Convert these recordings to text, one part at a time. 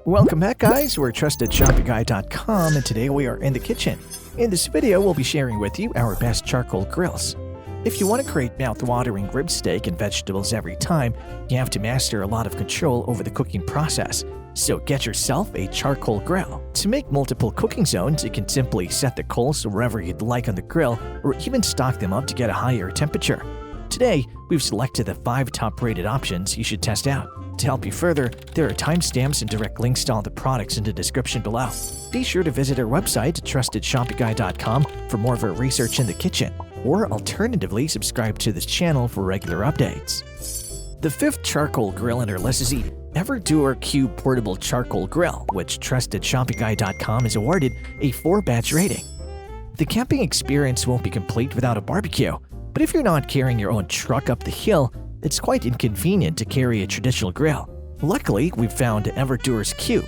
Welcome back, guys. We're TrustedShoppingGuide.com, and today we are in the kitchen. In this video, we'll be sharing with you our best charcoal grills. If you want to create mouth-watering rib steak and vegetables every time, you have to master a lot of control over the cooking process. So get yourself a charcoal grill. To make multiple cooking zones, you can simply set the coals wherever you'd like on the grill, or even stock them up to get a higher temperature. Today, we've selected the 5 top-rated options you should test out. To help you further, there are timestamps and direct links to all the products in the description below. Be sure to visit our website at TrustedShoppingGuide.com for more of our research in the kitchen, or alternatively subscribe to this channel for regular updates. The 5th charcoal grill on our list is the Everdure Cube Portable Charcoal Grill, which TrustedShoppingGuide.com has awarded a 4-batch rating. The camping experience won't be complete without a barbecue, but if you're not carrying your own truck up the hill, it's quite inconvenient to carry a traditional grill. Luckily, we've found Everdure's Cube.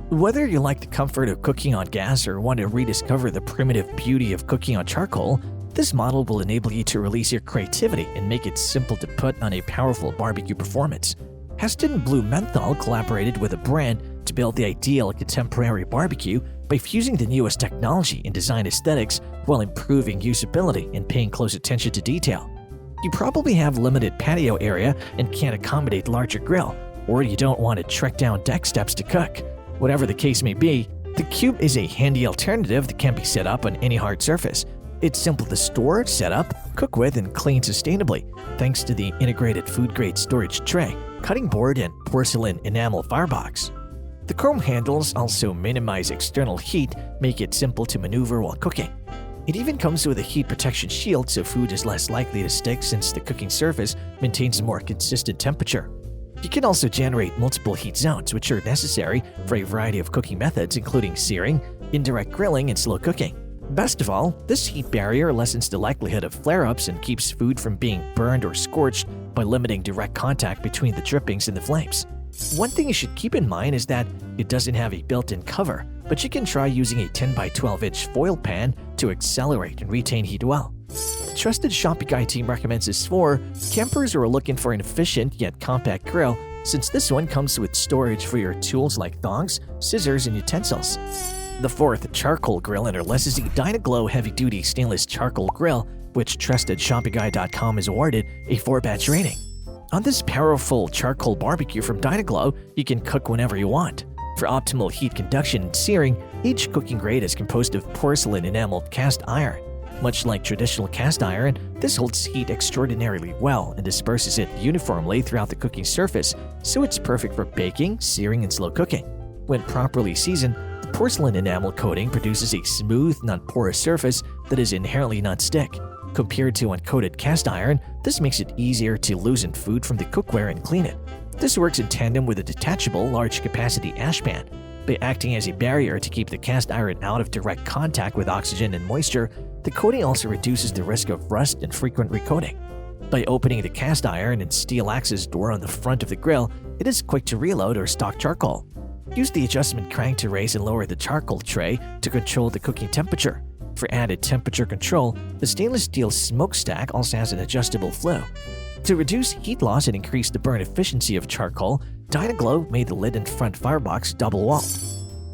Whether you like the comfort of cooking on gas or want to rediscover the primitive beauty of cooking on charcoal, this model will enable you to release your creativity and make it simple to put on a powerful barbecue performance. Heston Blue Menthol collaborated with a brand to build the ideal contemporary barbecue by fusing the newest technology and design aesthetics while improving usability and paying close attention to detail. You probably have limited patio area and can't accommodate larger grill, or you don't want to trek down deck steps to cook. Whatever the case may be, the Cube is a handy alternative that can be set up on any hard surface. It's simple to store, set up, cook with, and clean sustainably, thanks to the integrated food-grade storage tray, cutting board, and porcelain enamel firebox. The chrome handles also minimize external heat, make it simple to maneuver while cooking. It even comes with a heat protection shield so food is less likely to stick since the cooking surface maintains a more consistent temperature. You can also generate multiple heat zones, which are necessary for a variety of cooking methods including searing, indirect grilling, and slow cooking. Best of all, this heat barrier lessens the likelihood of flare-ups and keeps food from being burned or scorched by limiting direct contact between the drippings and the flames. One thing you should keep in mind is that it doesn't have a built-in cover, but you can try using a 10 by 12 inch foil pan to accelerate and retain heat well. The Trusted Shopping Guide team recommends this for campers who are looking for an efficient yet compact grill, since this one comes with storage for your tools like thongs, scissors, and utensils. The 4th charcoal grill on our list is the Dyna-Glo heavy-duty stainless charcoal grill, which TrustedShoppingGuide.com has awarded a 4-batch rating. On this powerful charcoal barbecue from Dyna-Glo, you can cook whenever you want. For optimal heat conduction and searing, each cooking grate is composed of porcelain enameled cast iron. Much like traditional cast iron, this holds heat extraordinarily well and disperses it uniformly throughout the cooking surface, so it's perfect for baking, searing, and slow cooking. When properly seasoned, the porcelain enamel coating produces a smooth, non-porous surface that is inherently non-stick. Compared to uncoated cast iron, this makes it easier to loosen food from the cookware and clean it. This works in tandem with a detachable large-capacity ash pan. By acting as a barrier to keep the cast iron out of direct contact with oxygen and moisture, the coating also reduces the risk of rust and frequent recoating. By opening the cast iron and steel access door on the front of the grill, it is quick to reload or stock charcoal. Use the adjustment crank to raise and lower the charcoal tray to control the cooking temperature. For added temperature control, the stainless steel smokestack also has an adjustable flue. To reduce heat loss and increase the burn efficiency of charcoal, Dyna-Glo made the lid and front firebox double-walled.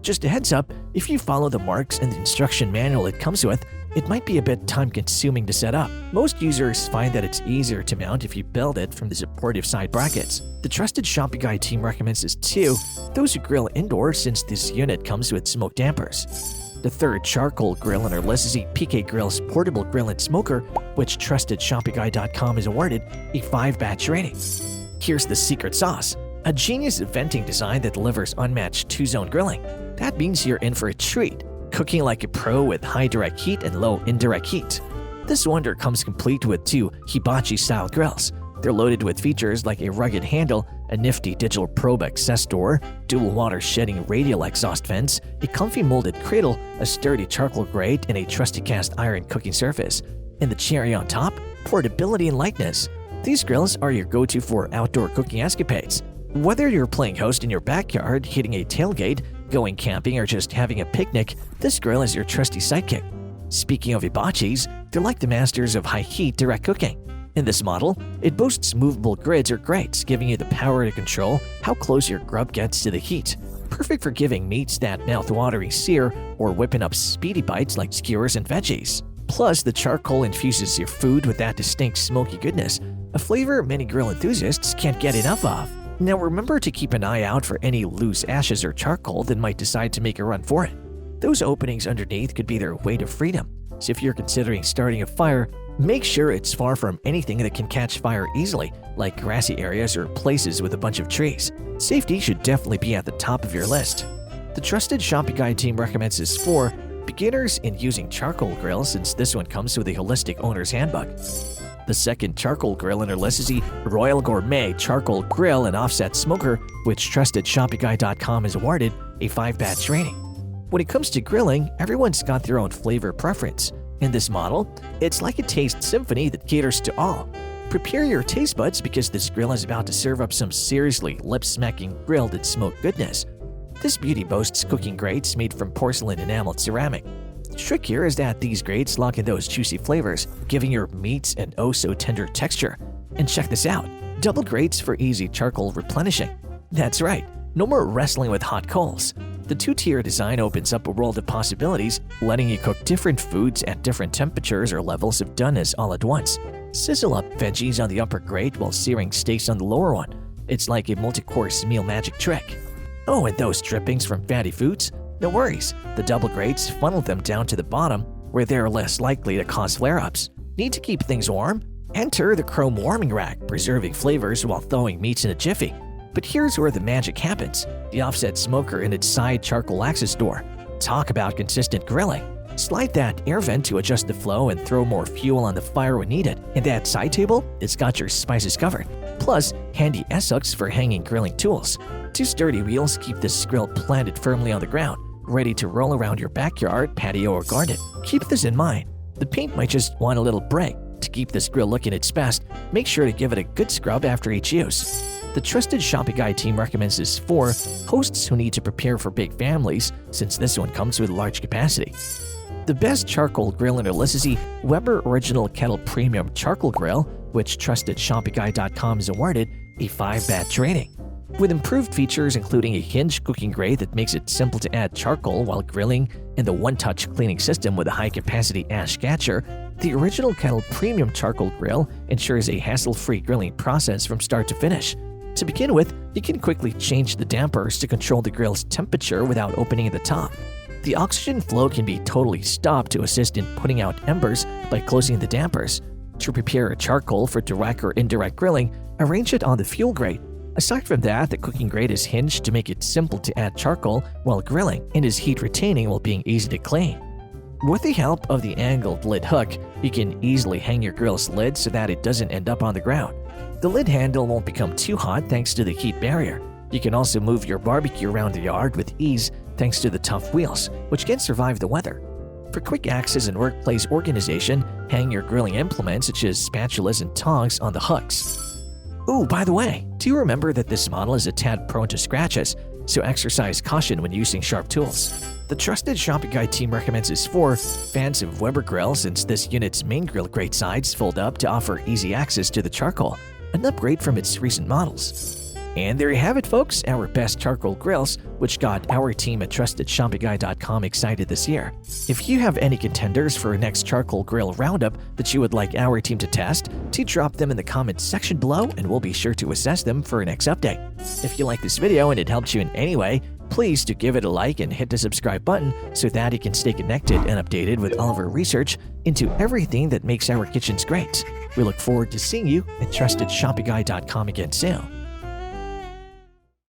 Just a heads up, if you follow the marks and the instruction manual it comes with, it might be a bit time-consuming to set up. Most users find that it's easier to mount if you build it from the supportive side brackets. The Trusted Shopping Guide team recommends this too, those who grill indoors since this unit comes with smoke dampers. The 3rd charcoal grill on our list is the PK Grill's portable grill and smoker, which TrustedShoppingGuide.com has awarded a 5-batch rating. Here's the secret sauce: a genius venting design that delivers unmatched 2-zone grilling. That means you're in for a treat, cooking like a pro with high direct heat and low indirect heat. This wonder comes complete with 2 hibachi-style grills. They're loaded with features like a rugged handle, a nifty digital probe access door, dual water-shedding radial exhaust vents, a comfy molded cradle, a sturdy charcoal grate, and a trusty cast iron cooking surface. And the cherry on top? Portability and lightness. These grills are your go-to for outdoor cooking escapades. Whether you're playing host in your backyard, hitting a tailgate, going camping, or just having a picnic, this grill is your trusty sidekick. Speaking of hibachis, they're like the masters of high-heat direct cooking. In this model, it boasts movable grids or grates, giving you the power to control how close your grub gets to the heat. perfect for giving meats that mouth-watering sear or whipping up speedy bites like skewers and veggies. Plus, the charcoal infuses your food with that distinct smoky goodness, a flavor many grill enthusiasts can't get enough of. Now remember to keep an eye out for any loose ashes or charcoal that might decide to make a run for it. Those openings underneath could be their way to freedom, so if you're considering starting a fire, make sure it's far from anything that can catch fire easily, like grassy areas or places with a bunch of trees. Safety should definitely be at the top of your list. The trusted Shopping Guide team recommends this for beginners in using charcoal grills, since this one comes with a holistic owner's handbook. The second charcoal grill in our list is the Royal Gourmet Charcoal Grill and Offset Smoker, which TrustedShoppingGuide.com has awarded a 5-batch rating. When it comes to grilling, everyone's got their own flavor preference. In this model, it's like a taste symphony that caters to all. Prepare your taste buds because this grill is about to serve up some seriously lip-smacking grilled and smoked goodness. This beauty boasts cooking grates made from porcelain enameled ceramic. The trick here is that these grates lock in those juicy flavors, giving your meats an oh-so-tender texture. And check this out, double grates for easy charcoal replenishing. That's right, no more wrestling with hot coals. The two-tier design opens up a world of possibilities, letting you cook different foods at different temperatures or levels of doneness all at once. Sizzle up veggies on the upper grate while searing steaks on the lower one. It's like a multi-course meal magic trick. Oh, and those drippings from fatty foods? No worries, the double grates funnel them down to the bottom where they're less likely to cause flare-ups. Need to keep things warm? Enter the chrome warming rack, preserving flavors while thawing meats in a jiffy. But here's where the magic happens, the offset smoker and its side charcoal access door. Talk about consistent grilling. Slide that air vent to adjust the flow and throw more fuel on the fire when needed. And that side table, it's got your spices covered. Plus, handy S-hooks for hanging grilling tools. Two sturdy wheels keep this grill planted firmly on the ground, ready to roll around your backyard, patio, or garden. Keep this in mind. The paint might just want a little break. To keep this grill looking its best, make sure to give it a good scrub after each use. The trusted Shopping Guide team recommends this for hosts who need to prepare for big families, since this one comes with large capacity. The best charcoal grill in our list is the Weber Original Kettle Premium Charcoal Grill, which TrustedShoppingGuide.com has awarded a 5-batch rating. With improved features including a hinge cooking grate that makes it simple to add charcoal while grilling and the one-touch cleaning system with a high-capacity ash catcher, the Original Kettle Premium Charcoal Grill ensures a hassle-free grilling process from start to finish. To begin with, you can quickly change the dampers to control the grill's temperature without opening the top. The oxygen flow can be totally stopped to assist in putting out embers by closing the dampers. To prepare a charcoal for direct or indirect grilling, arrange it on the fuel grate. Aside from that, the cooking grate is hinged to make it simple to add charcoal while grilling and is heat-retaining while being easy to clean. With the help of the angled lid hook, you can easily hang your grill's lid so that it doesn't end up on the ground. The lid handle won't become too hot thanks to the heat barrier. You can also move your barbecue around the yard with ease thanks to the tough wheels, which can survive the weather. For quick access and workplace organization, hang your grilling implements such as spatulas and tongs on the hooks. Ooh, by the way, do you remember that this model is a tad prone to scratches, so exercise caution when using sharp tools. The trusted Shopping Guide team recommends this for fans of Weber grill, since this unit's main grill grate sides fold up to offer easy access to the charcoal, an upgrade from its recent models. And there you have it, folks, our best charcoal grills, which got our team at TrustedShoppingGuide.com excited this year. If you have any contenders for a next charcoal grill roundup that you would like our team to test, do drop them in the comments section below and we'll be sure to assess them for a next update. If you like this video and it helped you in any way, please do give it a like and hit the subscribe button so that you can stay connected and updated with all of our research into everything that makes our kitchens great. We look forward to seeing you at TrustedShoppingGuide.com again soon.